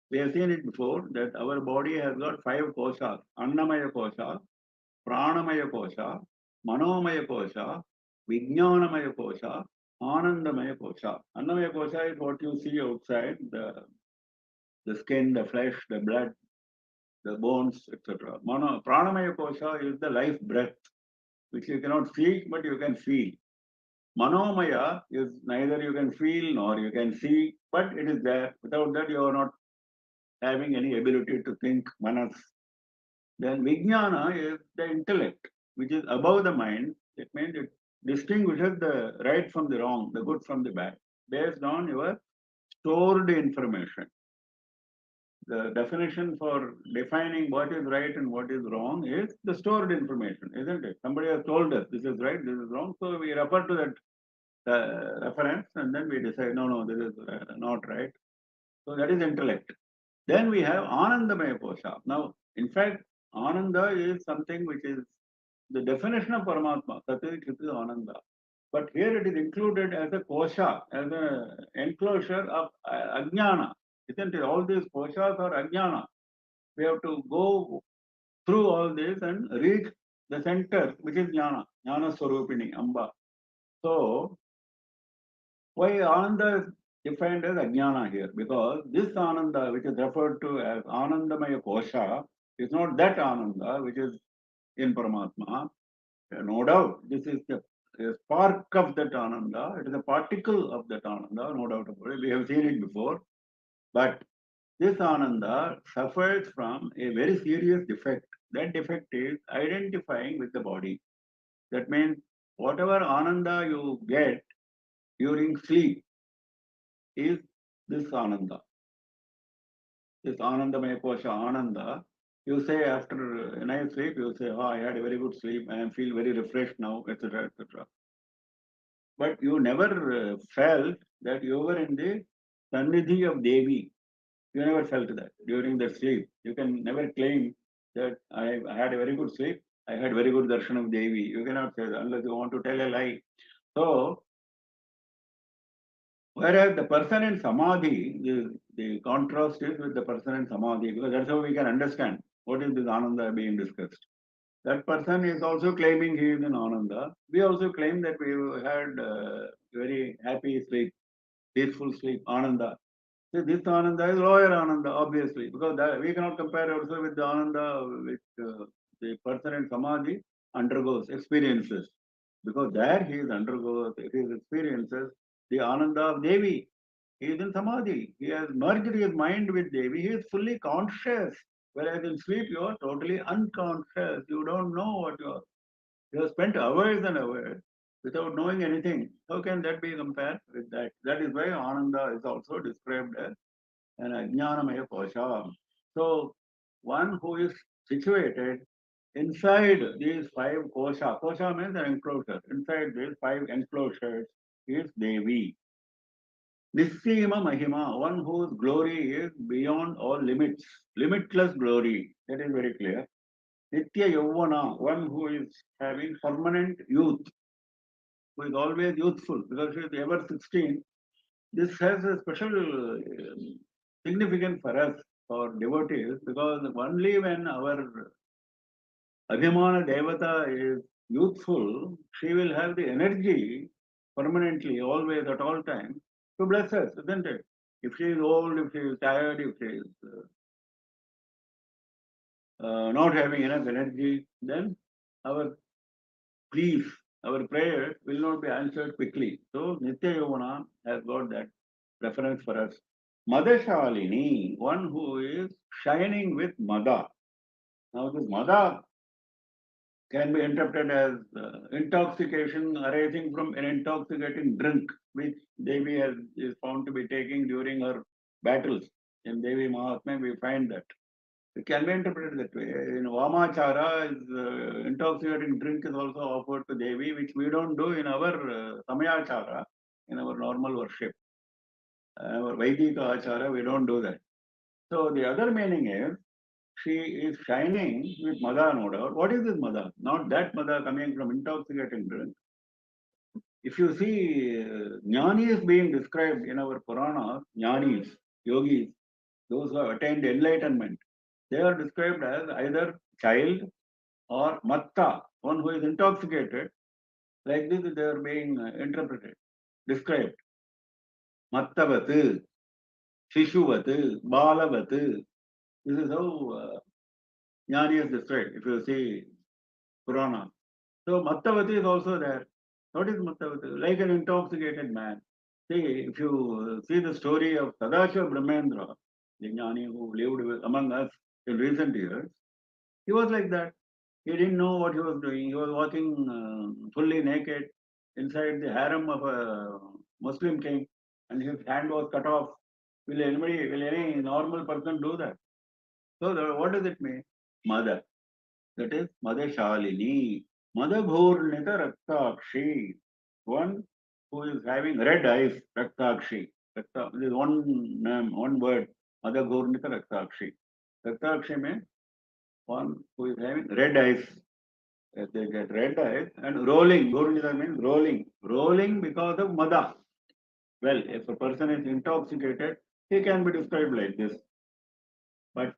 We have seen it before that our body has got five koshas: Annamaya kosha, Pranamaya kosha, Manomaya kosha, Vijnanamaya kosha, Anandamaya kosha. Annamaya kosha is what you see outside, the skin, the flesh, the blood, the bones, etc. Pranamaya kosha is the life breath, which you cannot see, but you can feel. Manomaya is neither you can feel nor you can see, but it is there. Without that, you are not having any ability to think, manas. Then Vijnana is the intellect, which is above the mind. It means it distinguishes the right from the wrong, the good from the bad, based on your stored information. The definition for defining what is right and what is wrong is the stored information, isn't it? Somebody has told us this is right, this is wrong, so we refer to that reference and then we decide, no, this is not right. So that is intellect. Then we have Anandamaya Kosha. Now, in fact, Ananda is something which is the definition of Paramatma. Satyajit is Ananda. But here it is included as a kosha, as an enclosure of Ajnana. Isn't it? All these koshas are Ajnana. We have to go through all this and reach the center, which is Jnana, Jnana Swarupini, Amba. So, why Ananda is defined as Ajnana here? Because this Ananda, which is referred to as Anandamaya Kosha, is not that Ananda which is in Paramatma. No doubt, this is the spark of that Ananda. It is a particle of that Ananda, no doubt about it. We have seen it before. But this Ananda suffers from a very serious defect. That defect is identifying with the body. That means whatever Ananda you get during sleep is this Ananda. This Anandamaya Kosha Ananda. You say after a night sleep, you say, oh, I had a very good sleep, I feel very refreshed now, etc., etc. But you never felt that you were in the Sannidhi of Devi. You never felt that during the sleep. You can never claim that I had a very good sleep, I had very good darshan of Devi. You cannot say that unless you want to tell a lie. So, whereas the person in Samadhi, the contrast is with the person in Samadhi, because that's how we can understand what is this Ananda being discussed. That person is also claiming he is in Ananda. We also claim that we had very happy sleep, peaceful sleep, Ananda. So this Ananda is lower Ananda, obviously, because we cannot compare also with the Ananda which the person in Samadhi undergoes, experiences. Because there he is undergoes his experiences, the Ananda of Devi. He is in Samadhi. He has merged his mind with Devi. He is fully conscious. Whereas in sleep, you are totally unconscious. You don't know what you are. You have spent hours and hours without knowing anything. How can that be compared with that? That is why Ananda is also described as an Ajnanamaya Kosha. So, one who is situated Inside these 5 kosha means an enclosure. Inside these 5 enclosures is Devi. Nissima Mahima, one whose glory is beyond all limits, limitless glory. That is very clear. Nitya Yavana, one who is having permanent youth, who is always youthful because she is ever 16. This has a special significance for us, for devotees, because only when our Abhimana Devata is youthful, she will have the energy permanently, always, at all times, to bless us, isn't it? If she is old, if she is tired, if she is not having enough energy, then our pleas, our prayers will not be answered quickly. So Nitya Yovana has got that reference for us. Madashalini, one who is shining with Mada. Now this Mada can be interpreted as intoxication arising from an intoxicating drink, which Devi is found to be taking during her battles. In Devi Mahatmya, we find that. It can be interpreted that way. In Vamachara, intoxicating drink is also offered to Devi, which we don't do in our Samayachara, in our normal worship. Our Vaidika Achara, we don't do that. So the other meaning is, she is shining with Mada, no doubt. What is this Mada? Not that Mada coming from intoxicating drink. If you see Jnanis being described in our Puranas, Jnanis, yogis, those who have attained enlightenment, they are described as either child or matta, one who is intoxicated. Like this, they are being interpreted, described. Mattavat, Shishuvat, Balavat. This is how Jnani is described, if you see Purana. So Mattavati is also there. What is Mattavati? Like an intoxicated man. See, if you see the story of Tadashiva Brahmendra, the Jnani who lived among us in recent years, he was like that. He didn't know what he was doing. He was walking fully naked inside the harem of a Muslim king, and his hand was cut off. Will any normal person do that? So, what does it mean? Mother. That is Madashalini. Madabhurnita Raktakshi. One who is having red eyes, Raktakshi. This is one name, one word. Madabhurnita Raktakshi. Raktakshi means one who is having red eyes. They get red eyes and rolling. Bhurnita means rolling. Rolling because of Mada. Well, if a person is intoxicated, he can be described like this. But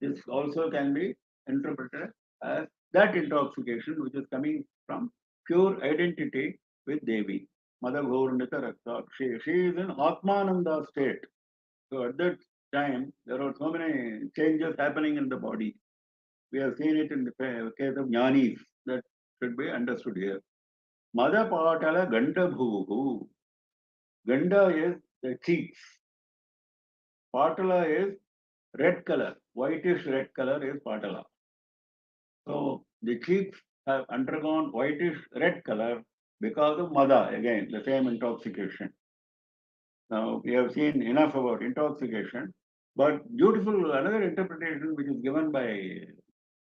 this also can be interpreted as that intoxication which is coming from pure identity with Devi. Mother Gaurnita Rakta. She is in Atmananda state. So at that time, there are so many changes happening in the body. We have seen it in the case of Jnanis. That should be understood here. Mother Patala Ganda Bhuvu. Ganda is the cheeks. Patala is red color. Whitish red color is Patala. So the cheeks have undergone whitish red color because of Mada, again, the same intoxication. Now we have seen enough about intoxication, but beautiful another interpretation which is given by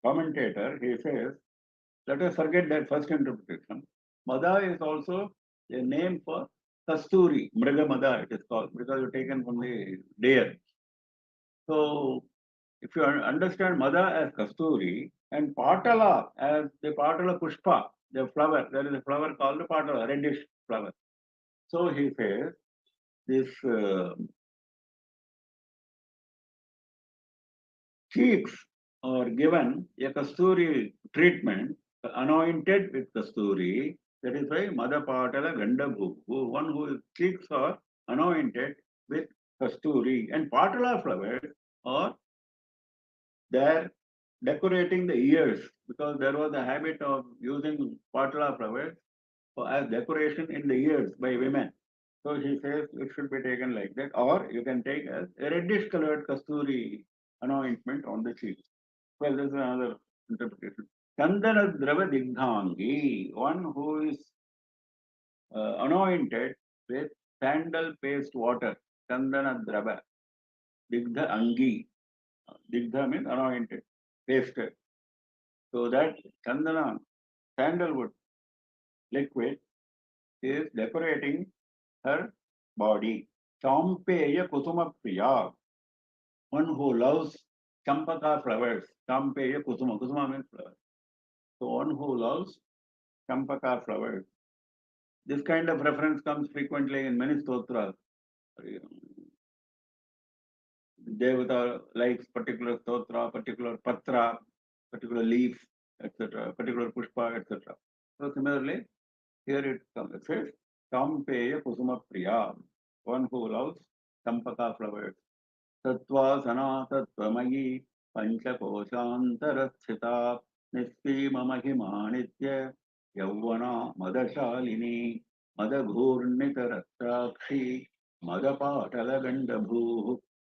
commentator, he says, let us forget that first interpretation. Mada is also a name for Kasturi, Mriga Mada it is called, because it's taken from the deer. So if you understand Mada as Kasturi and Patala as the Patala Pushpa, the flower, there is a flower called the Patala, reddish flower. So he says, this cheeks are given a Kasturi treatment, anointed with Kasturi. That is why Mada Patala Gandabhu, one whose cheeks are anointed with Kasturi. And Patala flowers are there decorating the ears, because there was a habit of using patala flowers as decoration in the ears by women. So he says it should be taken like that, or you can take as a reddish colored kasturi anointment on the cheeks. Well, this is another interpretation. Kandana Drava Digdhangi, one who is anointed with sandal paste water. Kandana Drava Digdha Angi. Digdha means anointed, pasted. So that Chandana, sandalwood liquid, is decorating her body. Champeya Kusuma Priya, one who loves Champaka flowers. Champeya Kusuma. Kusuma means flower. So one who loves Champaka flowers. This kind of reference comes frequently in many stotras. Devata likes particular stotra, particular patra, particular leaf, etc., particular pushpa, etc. So similarly, here it comes. It says, Champeya Kusuma Priya, one who loves Champaka flowers. Tattva Sana Tattvamayi Panchakoshantarasthita Nispima Mahimanitya Yavana Madashalini Madagurnitaratrakshi Madapatala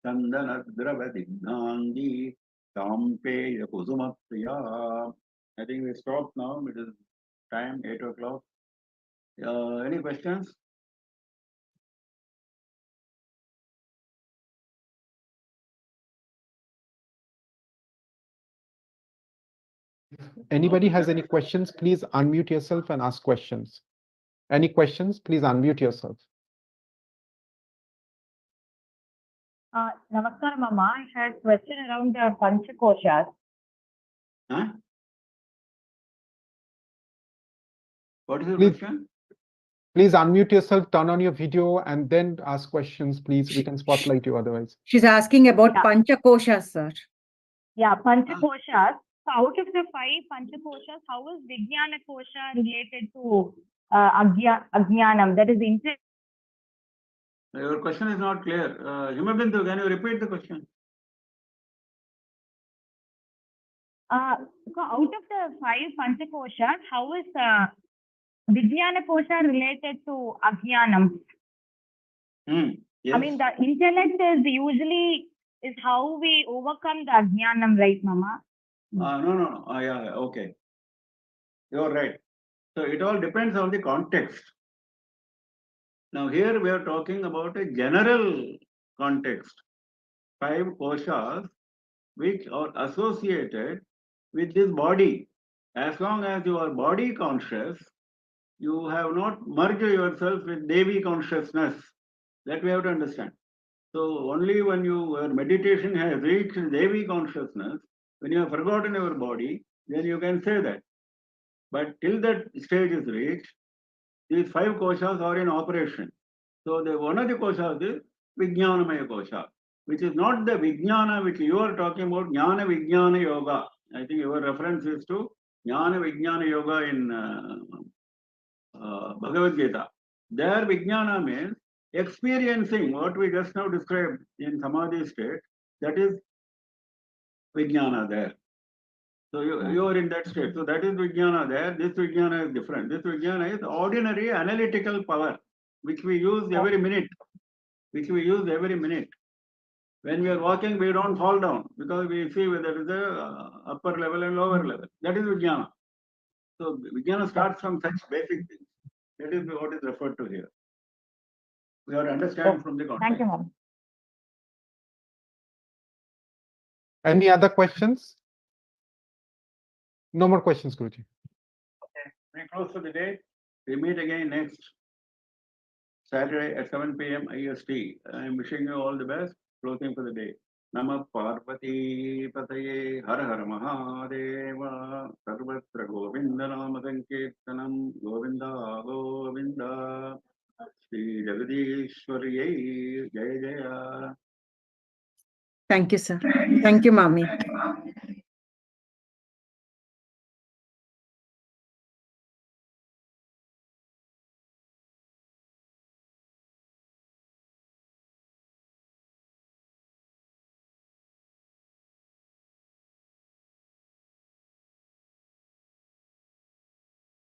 Chandanadravadignandi Champeya Kusuma Priya. I think we stop now. It is time 8 o'clock. Any questions? Anybody has any questions, please unmute yourself and ask questions. Any questions, please unmute yourself. Namaskar, Mama. I had a question around the Panchakoshas. Huh? What is your Please. question? Please unmute yourself, turn on your video, and then ask questions, please. We can spotlight you otherwise. She's asking about Yeah. Panchakoshas, sir. Yeah, Panchakoshas. So out of the 5 Panchakoshas, how is Vijnana Kosha related to Ajnanam? That is interesting. Your question is not clear. Himabindu, can you repeat the question? So out of the 5 Panchakoshas, how is Vijnana Kosha related to Ajnanam? Yes. I mean, the intellect is usually how we overcome the Ajnanam, right, Mama? No. Yeah, okay. You're right. So it all depends on the context. Now here we are talking about a general context. 5 koshas which are associated with this body. As long as you are body conscious, you have not merged yourself with Devi consciousness. That we have to understand. So only when your meditation has reached Devi consciousness, when you have forgotten your body, then you can say that. But till that stage is reached, these 5 koshas are in operation. So one of the koshas is Vijnanamaya kosha, which is not the Vijnana which you are talking about, Jnana Vijnana Yoga. I think your reference is to Jnana Vijnana Yoga in Bhagavad Gita. There Vijnana means experiencing what we just now described in Samadhi state, that is Vijnana there. So you are in that state. So that is Vijnana there. This Vijnana is different. This Vijnana is ordinary analytical power, which we use every minute. When we are walking, we don't fall down because we see whether it is a upper level and lower level. That is Vijnana. So Vijnana starts from such basic things. That is what is referred to here. We have to understand from the context. Thank you, Mom. Any other questions? No more questions, Guruji. Okay, we close for the day. We meet again next Saturday at 7 p.m. IST. I am wishing you all the best. Closing for the day. Namah Parvati Pataye Har Har Mahadeva Sarvatra Govinda Nama Sankirtanam Govinda Govinda Shri Jagadishwariye Jaya Jaya. Thank you, sir. Thank you, Mommy.